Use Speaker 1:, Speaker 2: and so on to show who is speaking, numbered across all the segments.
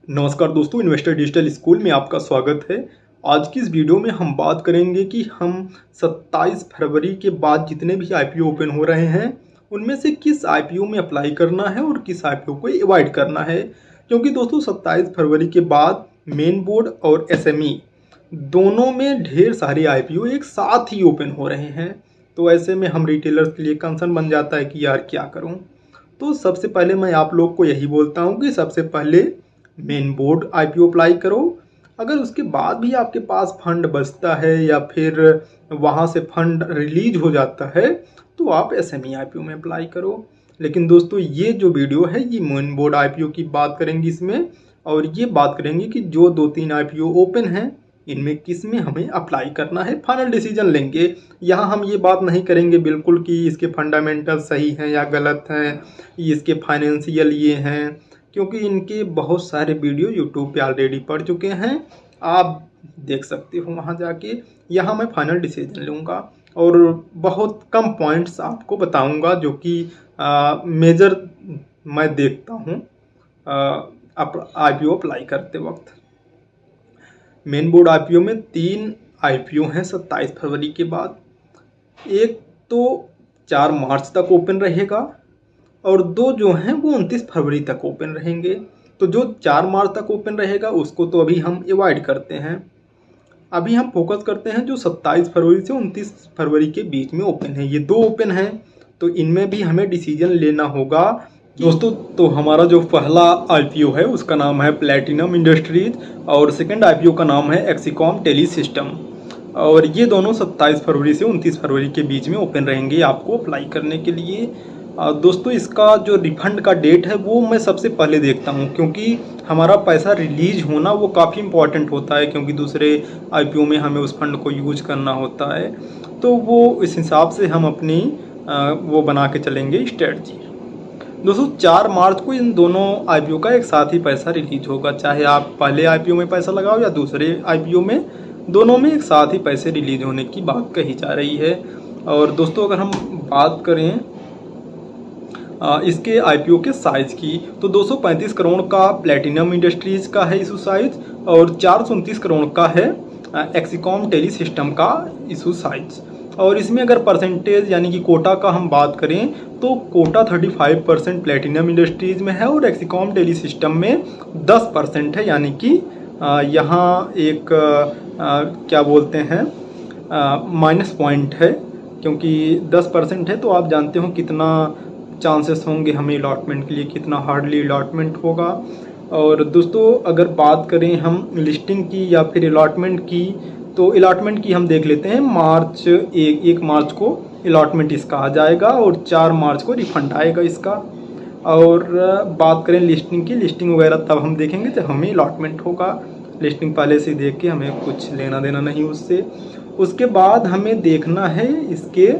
Speaker 1: नमस्कार दोस्तों, investor digital school में आपका स्वागत है। आज की इस वीडियो में हम बात करेंगे कि हम 27 फरवरी के बाद जितने भी आईपीओ ओपन हो रहे हैं उनमें से किस आईपीओ में अप्लाई करना है और किस आईपीओ को अवॉइड करना है। क्योंकि दोस्तों 27 फरवरी के बाद मेन बोर्ड और एसएमई दोनों में ढेर सारे आईपीओ एक साथ ही ओपन हो रहे हैं। तो ऐसे में हम रिटेलर्स के लिए कंसर्न बन जाता है कि यार क्या करूं। तो सबसे पहले मैं आप लोग को यही बोलता हूं कि सबसे पहले मेन बोर्ड आईपीओ अप्लाई करो। अगर उसके बाद भी आपके पास फंड बचता है या फिर वहाँ से फंड रिलीज हो जाता है तो आप एसएमई आईपीओ में अप्लाई करो। लेकिन दोस्तों ये जो वीडियो है ये मेन बोर्ड आईपीओ की बात करेंगे इसमें, और ये बात करेंगे कि जो 2-3 आईपीओ ओपन हैं इनमें किस में हमें अप्लाई करना है, फाइनल डिसीजन लेंगे। यहाँ हम ये बात नहीं करेंगे बिल्कुल कि इसके फंडामेंटल सही हैं या गलत हैं, इसके फाइनेंशियल ये हैं, क्योंकि इनके बहुत सारे वीडियो यूट्यूब पे ऑलरेडी पड़ चुके हैं, आप देख सकते हो वहाँ जाके। यहाँ मैं फाइनल डिसीजन लूँगा और बहुत कम पॉइंट्स आपको बताऊँगा जो कि मेजर मैं देखता हूँ आईपीओ अप्लाई करते वक्त। मेन बोर्ड आईपीओ में 3 आईपीओ हैं 27 फरवरी के बाद। एक तो 4 मार्च तक ओपन रहेगा और 2 जो हैं वो 29 फरवरी तक ओपन रहेंगे। तो जो 4 मार्च तक ओपन रहेगा उसको तो अभी हम अवॉइड करते हैं। अभी हम फोकस करते हैं जो 27 फरवरी से 29 फरवरी के बीच में ओपन है। ये 2 ओपन हैं तो इनमें भी हमें डिसीजन लेना होगा दोस्तों। तो हमारा जो पहला आईपीओ है उसका नाम है प्लैटिनम इंडस्ट्रीज और सेकंड आईपीओ का नाम है एक्सिकॉम टेली सिस्टम, और ये दोनों 27 फरवरी से 29 फरवरी के बीच में ओपन रहेंगे आपको अप्लाई करने के लिए। दोस्तों इसका जो रिफंड का डेट है वो मैं सबसे पहले देखता हूँ, क्योंकि हमारा पैसा रिलीज होना वो काफ़ी इम्पॉर्टेंट होता है, क्योंकि दूसरे आईपीओ में हमें उस फंड को यूज करना होता है। तो वो इस हिसाब से हम अपनी वो बना के चलेंगे स्ट्रेटजी। दोस्तों 4 मार्च को इन दोनों आईपीओ का एक साथ ही पैसा रिलीज होगा, चाहे आप पहले आईपीओ में पैसा लगाओ या दूसरे आईपीओ में, दोनों में एक साथ ही पैसे रिलीज होने की बात कही जा रही है। और दोस्तों अगर हम बात करें इसके आईपीओ के साइज़ की तो 235 करोड़ का प्लैटिनम इंडस्ट्रीज़ का है इशू साइज और 429 करोड़ का है एक्सिकॉम टेली सिस्टम का इशू साइज। और इसमें अगर परसेंटेज यानी कि कोटा का हम बात करें तो कोटा 35% प्लैटिनम इंडस्ट्रीज़ में है और एक्सिकॉम टेली सिस्टम में 10% है, यानी कि यहाँ एक क्या बोलते हैं माइनस पॉइंट है, क्योंकि 10% है तो आप जानते हो कितना चांसेस होंगे हमें अलॉटमेंट के लिए, कितना हार्डली अलॉटमेंट होगा। और दोस्तों अगर बात करें हम लिस्टिंग की या फिर अलॉटमेंट की, तो अलॉटमेंट की हम देख लेते हैं। एक मार्च को अलॉटमेंट इसका आ जाएगा और 4 मार्च को रिफंड आएगा इसका। और बात करें लिस्टिंग की, लिस्टिंग वगैरह तब हम देखेंगे जब हमें अलॉटमेंट होगा। लिस्टिंग पहले से देख के हमें कुछ लेना देना नहीं उससे। उसके बाद हमें देखना है इसके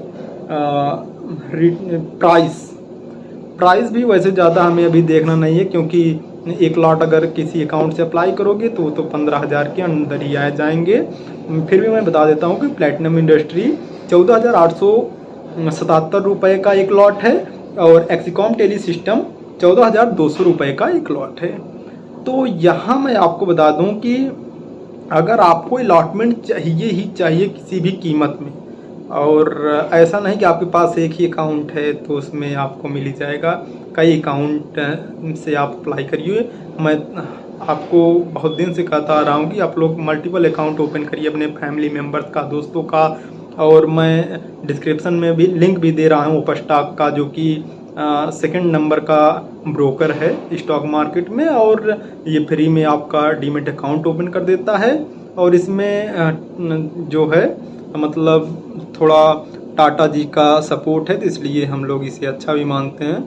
Speaker 1: प्राइस भी वैसे ज़्यादा हमें अभी देखना नहीं है, क्योंकि एक लॉट अगर किसी अकाउंट से अप्लाई करोगे तो 15,000 के अंदर ही आ जाएंगे। फिर भी मैं बता देता हूँ कि प्लैटिनम इंडस्ट्री 14,877 रुपये का एक लॉट है और एक्सिकॉम टेली सिस्टम 14,200 रुपये का एक लॉट है। तो यहाँ मैं आपको बता दूँ कि अगर आपको अलॉटमेंट चाहिए ही चाहिए किसी भी कीमत में, और ऐसा नहीं कि आपके पास एक ही अकाउंट है तो उसमें आपको मिल ही जाएगा, कई अकाउंट से आप अप्लाई करिए। मैं आपको बहुत दिन से कहता आ रहा हूँ कि आप लोग मल्टीपल अकाउंट ओपन करिए अपने फैमिली मेम्बर्स का, दोस्तों का। और मैं डिस्क्रिप्शन में भी लिंक भी दे रहा हूँ ओपस्टॉक का, जो कि सेकंड नंबर का ब्रोकर है स्टॉक मार्केट में, और ये फ्री में आपका डीमेट अकाउंट ओपन कर देता है। और इसमें जो है मतलब थोड़ा टाटा जी का सपोर्ट है तो इसलिए हम लोग इसे अच्छा भी मानते हैं।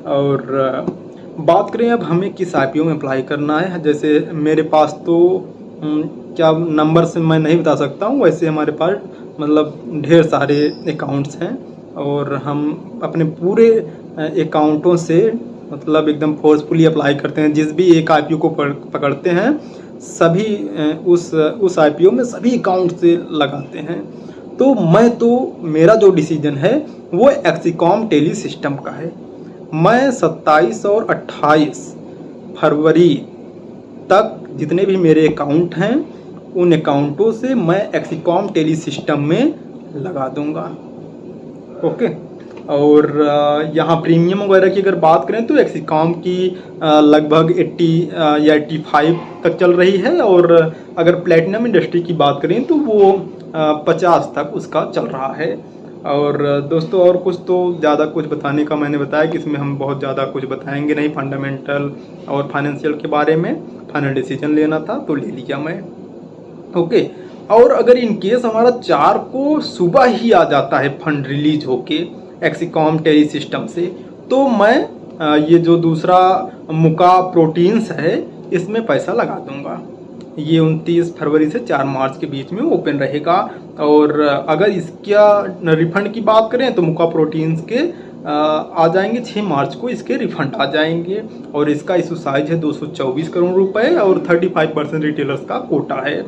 Speaker 1: और बात करें अब हमें किस आईपीओ में अप्लाई करना है, जैसे मेरे पास तो क्या नंबर से मैं नहीं बता सकता हूँ, वैसे हमारे पास मतलब ढेर सारे अकाउंट्स हैं और हम अपने पूरे अकाउंटों से मतलब एकदम फोर्सफुली अप्लाई करते हैं। जिस भी एक आईपीओ को पकड़ते हैं सभी उस आईपीओ में सभी अकाउंट से लगाते हैं। तो मेरा जो डिसीजन है वो एक्सिकॉम टेली सिस्टम का है। मैं 27 और 28 फरवरी तक जितने भी मेरे अकाउंट हैं उन अकाउंटों से मैं एक्सिकॉम टेली सिस्टम में लगा दूंगा। ओके। और यहाँ प्रीमियम वगैरह की अगर बात करें तो एक्सिकॉम की लगभग 80 या 85 तक चल रही है, और अगर प्लेटिनम इंडस्ट्री की बात करें तो वो 50 तक उसका चल रहा है। और दोस्तों और कुछ तो ज़्यादा कुछ बताने का मैंने बताया कि इसमें हम बहुत ज़्यादा कुछ बताएंगे नहीं, फंडामेंटल और फाइनेंशियल के बारे में फाइनल डिसीजन लेना था तो ले लिया मैं। ओके। और अगर इन केस हमारा 4 को सुबह ही आ जाता है फंड रिलीज होके एक्सिकॉम टेली सिस्टम से, तो मैं ये जो दूसरा मुका प्रोटीन्स है इसमें पैसा लगा दूंगा। ये 29 फरवरी से 4 मार्च के बीच में ओपन रहेगा। और अगर इसका रिफंड की बात करें तो मुका प्रोटीन्स के आ जाएंगे 6 मार्च को इसके रिफंड आ जाएंगे। और इसका इशू साइज है 224 करोड़ रुपए और 35% रिटेलर्स का कोटा है।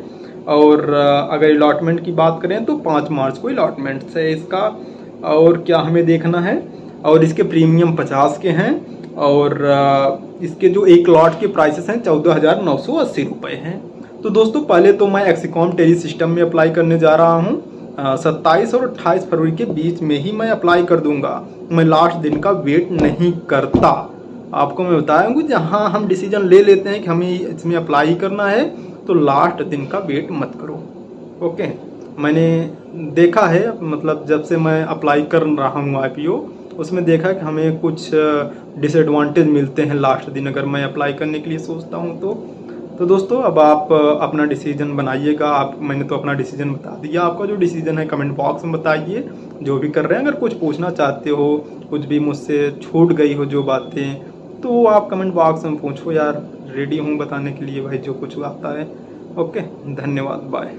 Speaker 1: और अगर अलॉटमेंट की बात करें तो 5 मार्च को अलॉटमेंट है इसका। और क्या हमें देखना है, और इसके प्रीमियम 50 के हैं, और इसके जो एक लॉट के प्राइसेस हैं 14,980 रुपये हैं। तो दोस्तों पहले तो मैं एक्सिकॉम टेली सिस्टम में अप्लाई करने जा रहा हूँ। 27 और 28 फरवरी के बीच में ही मैं अप्लाई कर दूंगा। मैं लास्ट दिन का वेट नहीं करता। आपको मैं बताया हूँ जहाँ हम डिसीजन ले लेते हैं कि हमें इसमें अप्लाई करना है तो लास्ट दिन का वेट मत करो। ओके। मैंने देखा है, मतलब जब से मैं अप्लाई कर रहा हूँ IPO, उसमें देखा कि हमें कुछ डिसएडवांटेज मिलते हैं लास्ट दिन अगर मैं अप्लाई करने के लिए सोचता हूँ तो दोस्तों अब आप अपना डिसीजन बनाइएगा। मैंने तो अपना डिसीजन बता दिया, आपका जो डिसीजन है कमेंट बॉक्स में बताइए जो भी कर रहे हैं। अगर कुछ पूछना चाहते हो, कुछ भी मुझसे छूट गई हो जो बातें, तो आप कमेंट बॉक्स में पूछो यार, रेडी हूँ बताने के लिए भाई जो कुछ आता है। ओके, धन्यवाद, बाय।